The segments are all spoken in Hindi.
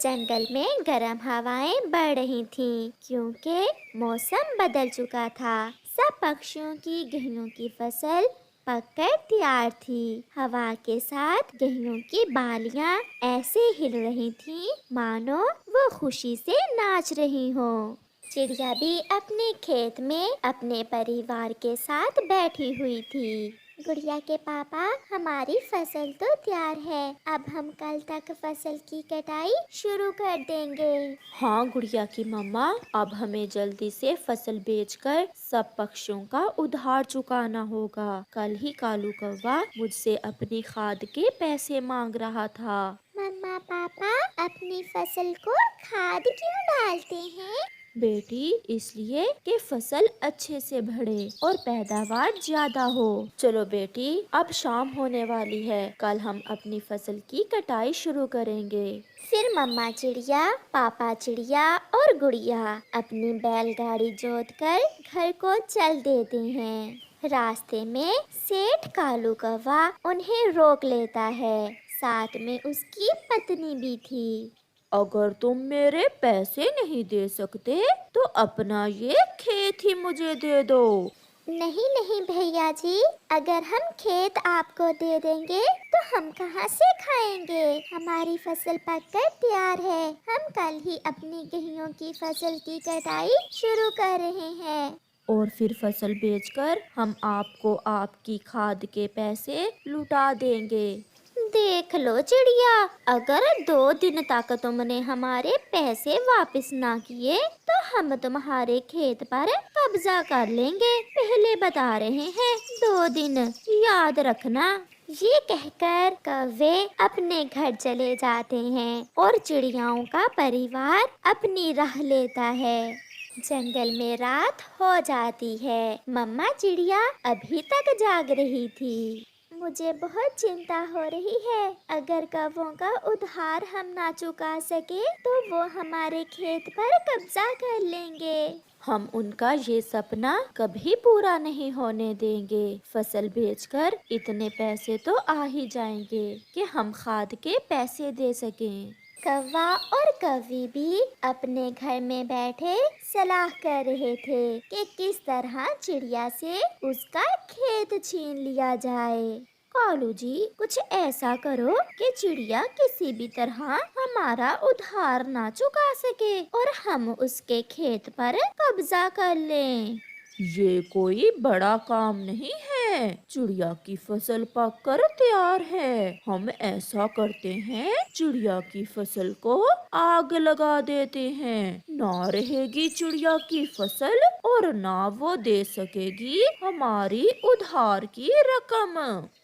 जंगल में गर्म हवाएं बढ़ रही थीं क्योंकि मौसम बदल चुका था। सब पक्षियों की गेहूं की फसल पककर तैयार थी। हवा के साथ गेहूं की बालियां ऐसे हिल रही थीं मानो वो खुशी से नाच रही हो। चिड़िया भी अपने खेत में अपने परिवार के साथ बैठी हुई थी। गुड़िया के पापा, हमारी फसल तो तैयार है। अब हम कल तक फसल की कटाई शुरू कर देंगे। हाँ गुड़िया की मम्मा, अब हमें जल्दी से फसल बेचकर सब पक्षियों का उधार चुकाना होगा। कल ही कालू कौवा मुझसे अपनी खाद के पैसे मांग रहा था। मम्मा पापा, अपनी फसल को खाद क्यों डालते हैं? बेटी, इसलिए कि फसल अच्छे से बढ़े और पैदावार ज्यादा हो। चलो बेटी, अब शाम होने वाली है, कल हम अपनी फसल की कटाई शुरू करेंगे। फिर मम्मा चिड़िया, पापा चिड़िया और गुड़िया अपनी बैलगाड़ी जोतकर घर को चल देते हैं। रास्ते में सेठ कालू कौवा उन्हें रोक लेता है। साथ में उसकी पत्नी भी थी। अगर तुम मेरे पैसे नहीं दे सकते तो अपना ये खेत ही मुझे दे दो। नहीं नहीं भैया जी, अगर हम खेत आपको दे देंगे तो हम कहाँ से खाएंगे? हमारी फसल पककर तैयार है। हम कल ही अपनी गेहूं की फसल की कटाई शुरू कर रहे हैं। और फिर फसल बेचकर हम आपको आपकी खाद के पैसे लुटा देंगे। देख लो चिड़िया, अगर 2 दिन तक तुमने हमारे पैसे वापस ना किए तो हम तुम्हारे खेत पर कब्जा कर लेंगे। पहले बता रहे हैं, 2 दिन याद रखना। ये कहकर कौवे अपने घर चले जाते हैं और चिड़ियाओं का परिवार अपनी राह लेता है। जंगल में रात हो जाती है। मम्मा चिड़िया अभी तक जाग रही थी। मुझे बहुत चिंता हो रही है। अगर कौवों का उधार हम ना चुका सके तो वो हमारे खेत पर कब्जा कर लेंगे। हम उनका ये सपना कभी पूरा नहीं होने देंगे। फसल बेचकर इतने पैसे तो आ ही जाएंगे कि हम खाद के पैसे दे सकें। कौवा और कौवी भी अपने घर में बैठे सलाह कर रहे थे कि किस तरह चिड़िया से उसका खेत छीन लिया जाए। कालू जी, कुछ ऐसा करो कि चिड़िया किसी भी तरह हमारा उधार ना चुका सके और हम उसके खेत पर कब्जा कर लें। ये कोई बड़ा काम नहीं है। चिड़िया की फसल पककर तैयार है। हम ऐसा करते हैं, चिड़िया की फसल को आग लगा देते हैं। ना रहेगी चिड़िया की फसल और ना वो दे सकेगी हमारी उधार की रकम।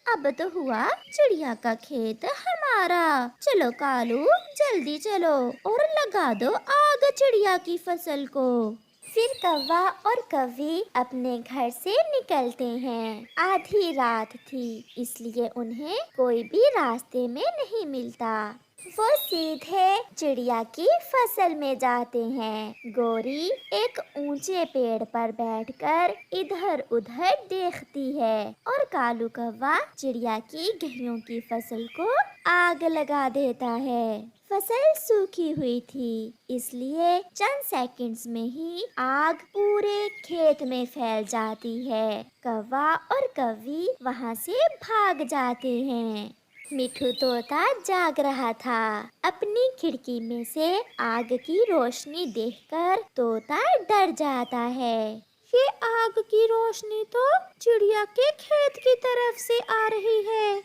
अब तो हुआ चिड़िया का खेत हमारा। चलो कालू, जल्दी चलो और लगा दो आग चिड़िया की फसल को। फिर कौवा और कौवी अपने घर से निकलते हैं। आधी रात थी, इसलिए उन्हें कोई भी रास्ते में नहीं मिलता। वो सीधे चिड़िया की फसल में जाते हैं। गोरी एक ऊंचे पेड़ पर बैठकर इधर उधर देखती है और कालू कौवा चिड़िया की गेहूं की फसल को आग लगा देता है। फसल सूखी हुई थी, इसलिए चंद सेकंड्स में ही आग पूरे खेत में फैल जाती है। कौवा और कौवी वहां से भाग जाते हैं। मिठू तोता जाग रहा था। अपनी खिड़की में से आग की रोशनी देखकर तोता डर जाता है। ये आग की रोशनी तो चिड़िया के खेत की तरफ से आ रही है।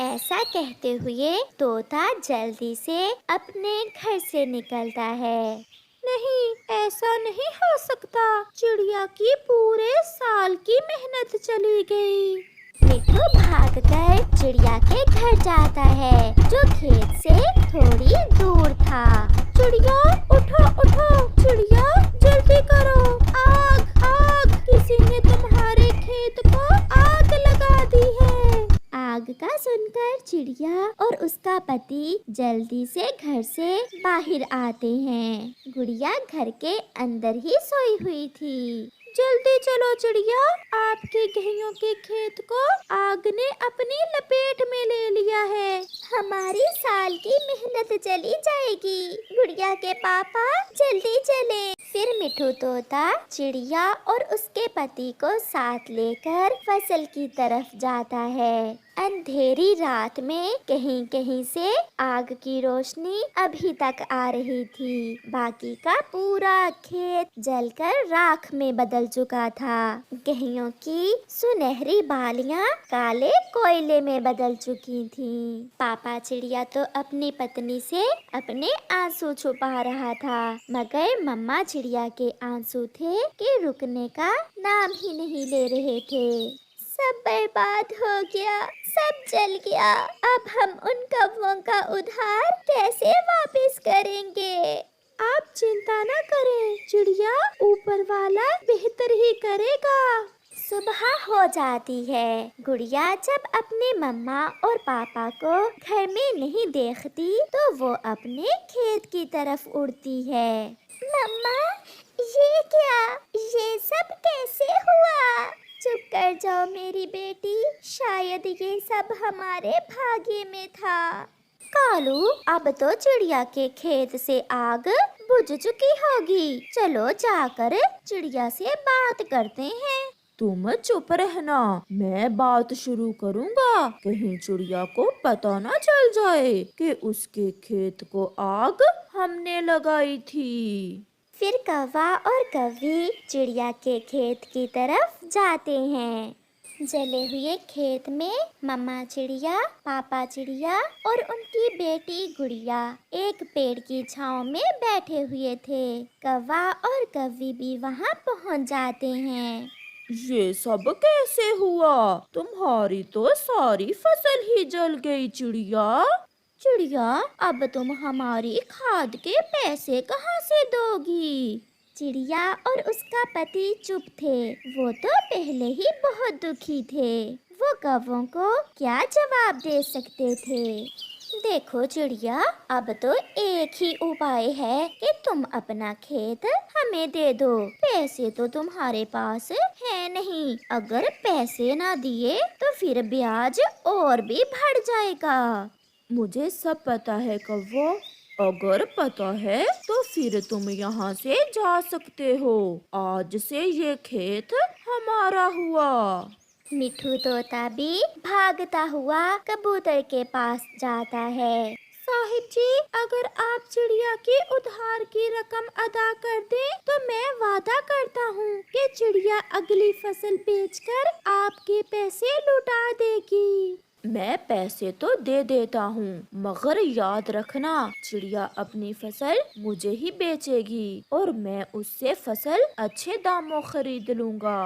ऐसा कहते हुए तोता जल्दी से अपने घर से निकलता है। नहीं, ऐसा नहीं हो सकता। चिड़िया की पूरे साल की मेहनत चली गई। मिठू भागकर चिड़िया के घर जाता है, जो खेत से थोड़ी दूर था। चिड़िया उठो उठो, चिड़िया जल्दी करो, आग आग, किसी ने तुम्हारे खेत को आग लगा दी है। आग का सुनकर चिड़िया और उसका पति जल्दी से घर से बाहर आते हैं। गुड़िया घर के अंदर ही सोई हुई थी। जल्दी चलो चिड़िया, आपके गेहूं के खेत को आग ने अपनी लपेट में ले लिया है। हमारी साल की मेहनत चली जाएगी। गुड़िया के पापा जल्दी चले। फिर मिठू तोता चिड़िया और उसके पति को साथ लेकर फसल की तरफ जाता है। अंधेरी रात में कहीं कहीं से आग की रोशनी अभी तक आ रही थी। बाकी का पूरा खेत जलकर राख में बदल चुका था। गेहूं की सुनहरी बालियां काले कोयले में बदल चुकी थीं। पापा चिड़िया तो अपनी पत्नी से अपने आंसू छुपा रहा था, मगर मम्मा चिड़िया के आंसू थे कि रुकने का नाम ही नहीं ले रहे थे। सब बर्बाद हो गया, सब जल गया। अब हम उन कौवों का उद्धार कैसे वापस करेंगे? आप चिंता न करें चिड़िया, ऊपर वाला बेहतर ही करेगा। सुबह हो जाती है। गुड़िया जब अपने मम्मा और पापा को घर में नहीं देखती तो वो अपने खेत की तरफ उड़ती है। मम्मा, ये क्या? ये सब कैसे हुआ? चुप कर जाओ मेरी बेटी, शायद ये सब हमारे भाग्य में था। कालू, अब तो चिड़िया के खेत से आग बुझ चुकी होगी। चलो जाकर चिड़िया से बात करते हैं। तुम चुप रहना, मैं बात शुरू करूँगा। कहीं चिड़िया को पता न चल जाए कि उसके खेत को आग हमने लगाई थी। फिर कौवा और कौवी चिड़िया के खेत की तरफ जाते हैं। जले हुए खेत में मम्मा चिड़िया, पापा चिड़िया और उनकी बेटी गुड़िया एक पेड़ की छांव में बैठे हुए थे। कौवा और कौवी भी वहां पहुंच जाते हैं। ये सब कैसे हुआ? तुम्हारी तो सारी फसल ही जल गई चिड़िया। चिड़िया, अब तुम हमारी खाद के पैसे कहाँ से दोगी? चिड़िया और उसका पति चुप थे। वो तो पहले ही बहुत दुखी थे। वो कौवों को क्या जवाब दे सकते थे? देखो चिड़िया, अब तो एक ही उपाय है कि तुम अपना खेत हमें दे दो। पैसे तो तुम्हारे पास है नहीं। अगर पैसे ना दिए तो फिर ब्याज और भी बढ़ जाएगा। मुझे सब पता है कौवो। अगर पता है तो फिर तुम यहाँ से जा सकते हो। आज से ये खेत हमारा हुआ। मिठू तोता भी भागता हुआ कबूतर के पास जाता है। साहिब जी, अगर आप चिड़िया के उधार की रकम अदा कर दें तो मैं वादा करता हूँ कि चिड़िया अगली फसल बेचकर आपके पैसे लौटा देगी। मैं पैसे तो दे देता हूँ, मगर याद रखना चिड़िया अपनी फसल मुझे ही बेचेगी और मैं उससे फसल अच्छे दामों खरीद लूँगा।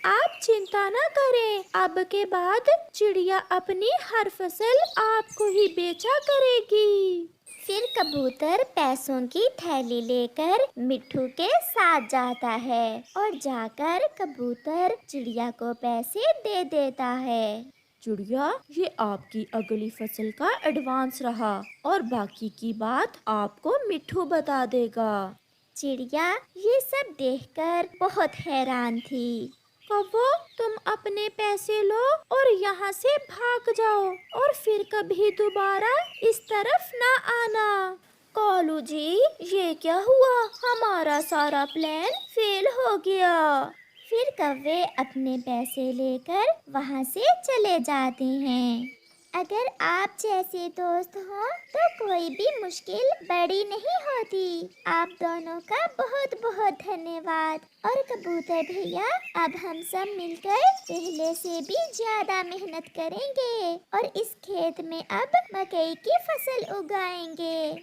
आप चिंता न करें, अब के बाद चिड़िया अपनी हर फसल आपको ही बेचा करेगी। फिर कबूतर पैसों की थैली लेकर मिट्ठू के साथ जाता है और जाकर कबूतर चिड़िया को पैसे दे देता है। चिड़िया, ये आपकी अगली फसल का एडवांस रहा और बाकी की बात आपको मिट्ठू बता देगा। चिड़िया ये सब देखकर बहुत हैरान थी। कौवो, तुम अपने पैसे लो और यहाँ से भाग जाओ और फिर कभी दोबारा इस तरफ ना आना। कालू जी, ये क्या हुआ? हमारा सारा प्लान फेल हो गया। फिर कौवे अपने पैसे लेकर वहाँ से चले जाते हैं। अगर आप जैसे दोस्त हो तो कोई भी मुश्किल बड़ी नहीं होती। आप दोनों का बहुत बहुत धन्यवाद। और कबूतर भैया, अब हम सब मिलकर पहले से भी ज्यादा मेहनत करेंगे और इस खेत में अब मकई की फसल उगाएंगे।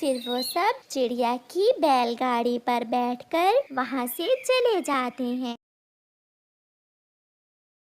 फिर वो सब चिड़िया की बैलगाड़ी पर बैठकर वहाँ से चले जाते हैं।